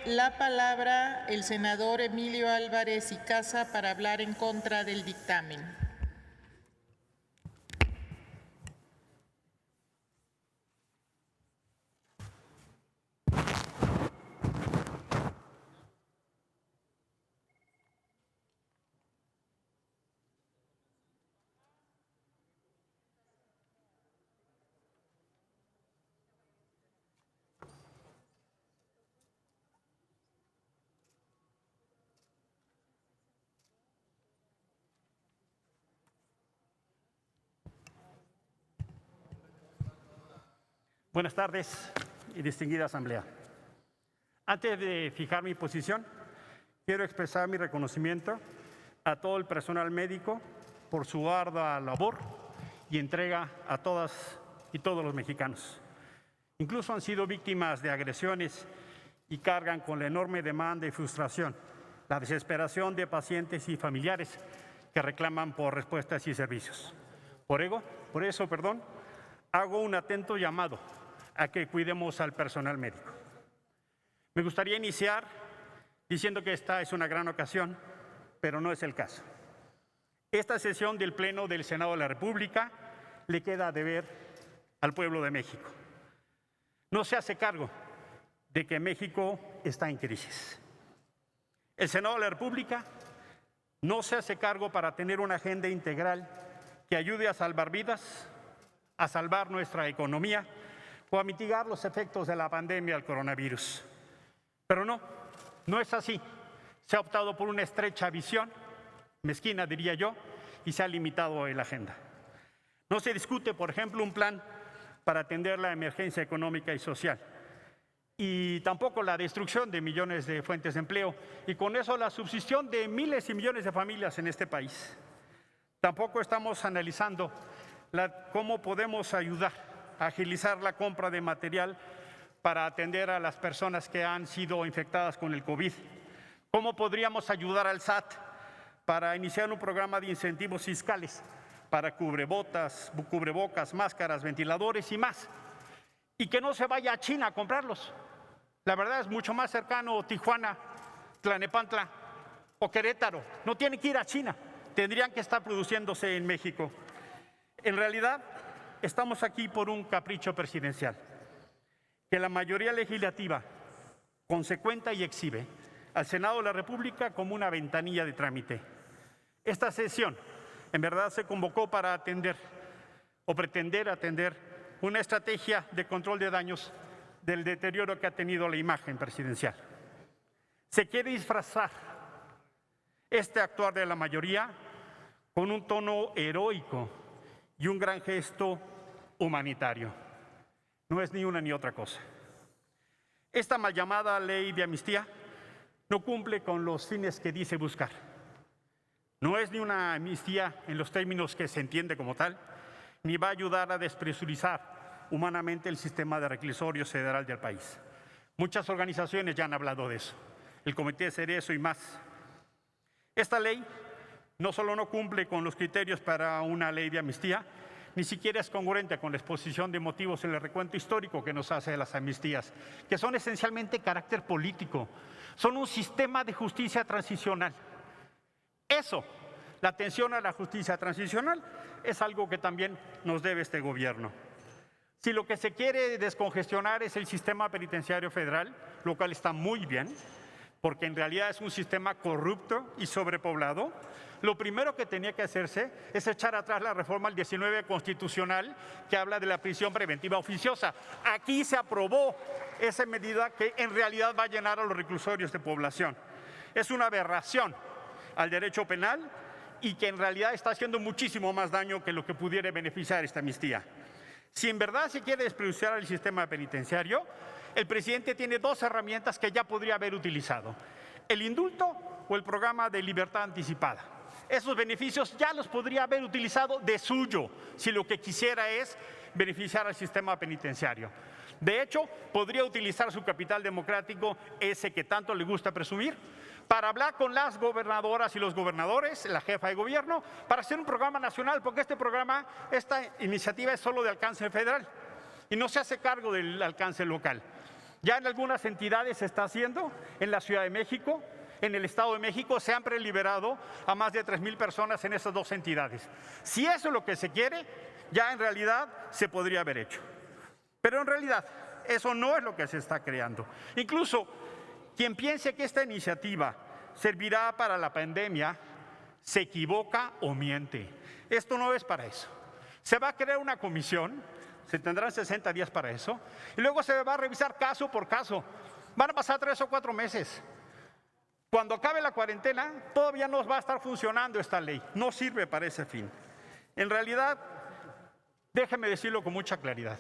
la palabra el senador Emilio Álvarez y Casa para hablar en contra del dictamen. Buenas tardes y distinguida Asamblea. Antes de fijar mi posición, quiero expresar mi reconocimiento a todo el personal médico por su ardua labor y entrega a todas y todos los mexicanos. Incluso han sido víctimas de agresiones y cargan con la enorme demanda y frustración, la desesperación de pacientes y familiares que reclaman por respuestas y servicios. Por eso, hago un atento llamado a que cuidemos al personal médico. Me gustaría iniciar diciendo que esta es una gran ocasión, pero no es el caso. Esta sesión del Pleno del Senado de la República le queda a deber al pueblo de México. No se hace cargo de que México está en crisis. El Senado de la República no se hace cargo para tener una agenda integral que ayude a salvar vidas, a salvar nuestra economía o a mitigar los efectos de la pandemia del coronavirus. Pero no es así. Se ha optado por una estrecha visión, mezquina diría yo, y se ha limitado la agenda. No se discute, por ejemplo, un plan para atender la emergencia económica y social, y tampoco la destrucción de millones de fuentes de empleo, y con eso la subsistión de miles y millones de familias en este país. Tampoco estamos analizando cómo podemos ayudar a agilizar la compra de material para atender a las personas que han sido infectadas con el COVID. ¿Cómo podríamos ayudar al SAT para iniciar un programa de incentivos fiscales para cubrebocas, máscaras, ventiladores y más? Y que no se vaya a China a comprarlos. La verdad es mucho más cercano Tijuana, Tlalnepantla o Querétaro. No tienen que ir a China, tendrían que estar produciéndose en México. En realidad, estamos aquí por un capricho presidencial, que la mayoría legislativa consecuenta y exhibe al Senado de la República como una ventanilla de trámite. Esta sesión, en verdad, se convocó para atender o pretender atender una estrategia de control de daños del deterioro que ha tenido la imagen presidencial. Se quiere disfrazar este actuar de la mayoría con un tono heroico y un gran gesto humanitario. No es ni una ni otra cosa. Esta mal llamada ley de amnistía no cumple con los fines que dice buscar. No es ni una amnistía en los términos que se entiende como tal, ni va a ayudar a despresurizar humanamente el sistema de reclusorios federal del país. Muchas organizaciones ya han hablado de eso, el Comité Cerezo y más. Esta ley no solo no cumple con los criterios para una ley de amnistía, ni siquiera es congruente con la exposición de motivos en el recuento histórico que nos hace de las amnistías, que son esencialmente carácter político, son un sistema de justicia transicional. Eso, la atención a la justicia transicional, es algo que también nos debe este gobierno. Si lo que se quiere descongestionar es el sistema penitenciario federal, lo cual está muy bien, porque en realidad es un sistema corrupto y sobrepoblado, lo primero que tenía que hacerse es echar atrás la reforma del 19 constitucional que habla de la prisión preventiva oficiosa. Aquí se aprobó esa medida que en realidad va a llenar a los reclusorios de población. Es una aberración al derecho penal y que en realidad está haciendo muchísimo más daño que lo que pudiera beneficiar esta amnistía. Si en verdad se quiere desprestigiar el sistema penitenciario, el presidente tiene dos herramientas que ya podría haber utilizado: el indulto o el programa de libertad anticipada. Esos beneficios ya los podría haber utilizado de suyo, si lo que quisiera es beneficiar al sistema penitenciario. De hecho, podría utilizar su capital democrático, ese que tanto le gusta presumir, para hablar con las gobernadoras y los gobernadores, la jefa de gobierno, para hacer un programa nacional, porque esta iniciativa es solo de alcance federal y no se hace cargo del alcance local. Ya en algunas entidades se está haciendo, en la Ciudad de México, en el Estado de México, se han preliberado a más de 3,000 personas en esas dos entidades. Si eso es lo que se quiere, ya en realidad se podría haber hecho. Pero en realidad, eso no es lo que se está creando. Incluso, quien piense que esta iniciativa servirá para la pandemia, se equivoca o miente. Esto no es para eso. Se va a crear una comisión, se tendrán 60 días para eso, y luego se va a revisar caso por caso. Van a pasar 3 o 4 meses. Cuando acabe la cuarentena, todavía no va a estar funcionando esta ley. No sirve para ese fin. En realidad, déjeme decirlo con mucha claridad.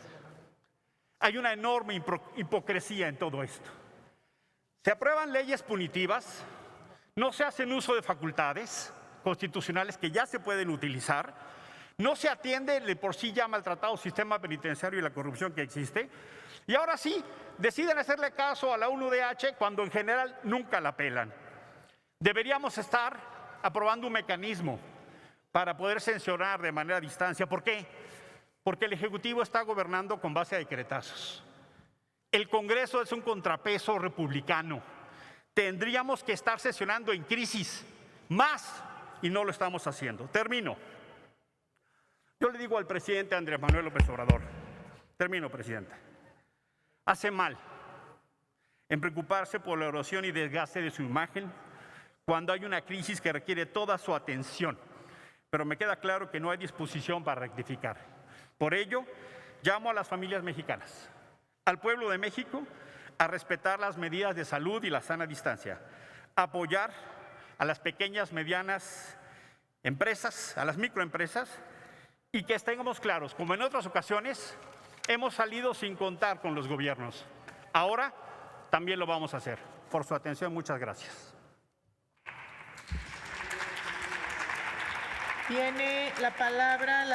Hay una enorme hipocresía en todo esto. Se aprueban leyes punitivas, no se hacen uso de facultades constitucionales que ya se pueden utilizar, no se atiende el por sí ya maltratado sistema penitenciario y la corrupción que existe, y ahora sí, deciden hacerle caso a la UNUDH cuando en general nunca la pelan. Deberíamos estar aprobando un mecanismo para poder sancionar de manera a distancia. ¿Por qué? Porque el Ejecutivo está gobernando con base a decretazos. El Congreso es un contrapeso republicano. Tendríamos que estar sesionando en crisis más y no lo estamos haciendo. Termino. Yo le digo al presidente Andrés Manuel López Obrador, termino, presidente, hace mal en preocuparse por la erosión y desgaste de su imagen cuando hay una crisis que requiere toda su atención, pero me queda claro que no hay disposición para rectificar. Por ello, llamo a las familias mexicanas, al pueblo de México, a respetar las medidas de salud y la sana distancia, a apoyar a las pequeñas, medianas empresas, a las microempresas, y que estemos claros, como en otras ocasiones, hemos salido sin contar con los gobiernos. Ahora también lo vamos a hacer. Por su atención, muchas gracias. Tiene la palabra